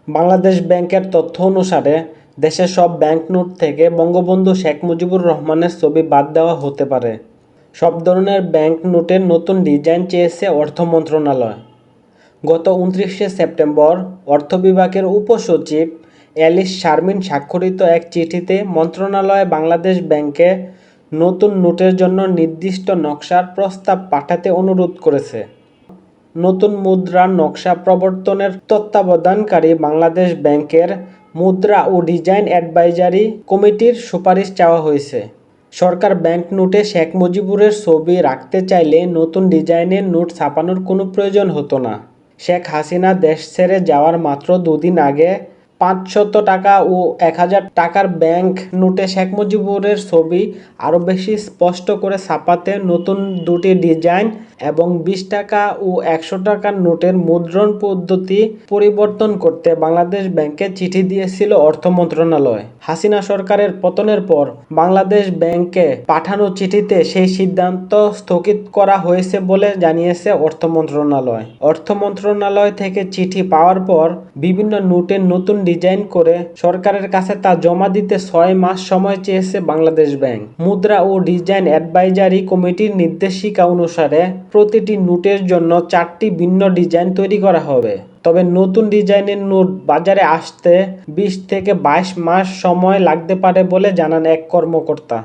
বাংলাদেশ ব্যাংকের তথ্য অনুসারে দেশের সব ব্যাংক নোট থেকে বঙ্গবন্ধু শেখ মুজিবুর রহমানের ছবি বাদ দেওয়া হতে পারে। সব ধরনের ব্যাংক নোটের নতুন ডিজাইন চেয়েছে অর্থ মন্ত্রণালয়। গত 29শে সেপ্টেম্বর অর্থ বিভাগের উপসচিব এলিস শারমিন স্বাক্ষরিত এক চিঠিতে মন্ত্রণালয় বাংলাদেশ ব্যাংকে নতুন নোটের জন্য নির্দিষ্ট নকশার প্রস্তাব পাঠাতে অনুরোধ করেছে। নতুন মুদ্রার নকশা প্রবর্তনের তত্ত্বাবধানকারী বাংলাদেশ ব্যাংকের মুদ্রা ও ডিজাইন অ্যাডভাইজারি কমিটির সুপারিশ চাওয়া হয়েছে। সরকার ব্যাংক নোটে শেখ মুজিবুরের ছবি রাখতে চাইলে নতুন ডিজাইনের নোট ছাপানোর কোনো প্রয়োজন হতো না। শেখ হাসিনা দেশ ছেড়ে যাওয়ার মাত্র দুদিন আগে 500 টাকা ও 1000 টাকার ব্যাংক নোটে শেখ মুজিবুরের ছবি আরও বেশি স্পষ্ট করে ছাপাতে নতুন দুটি ডিজাইন এবং 20 টাকা ও 100 টাকার নোটের মুদ্রণ পদ্ধতি পরিবর্তন করতে বাংলাদেশ ব্যাংকে চিঠি দিয়েছিল অর্থ মন্ত্রণালয়। হাসিনা সরকারের পতনের পর বাংলাদেশ ব্যাংকে পাঠানো চিঠিতে সেই সিদ্ধান্ত স্থগিত করা হয়েছে বলে জানিয়েছে অর্থ মন্ত্রণালয়। অর্থ মন্ত্রণালয় থেকে চিঠি পাওয়ার পর বিভিন্ন নোটের নতুন ডিজাইন করে সরকারের কাছে তা জমা দিতে 6 মাস সময় চেয়েছে বাংলাদেশ ব্যাংক। মুদ্রা ও ডিজাইন অ্যাডভাইজারি কমিটির নির্দেশিকা অনুসারে প্রতিটি নোটের জন্য 4টি ভিন্ন ডিজাইন তৈরি করা হবে। তবে নতুন ডিজাইনের নোট বাজারে আসতে 20 থেকে 22 মাস সময় লাগতে পারে বলে জানান এক কর্মকর্তা।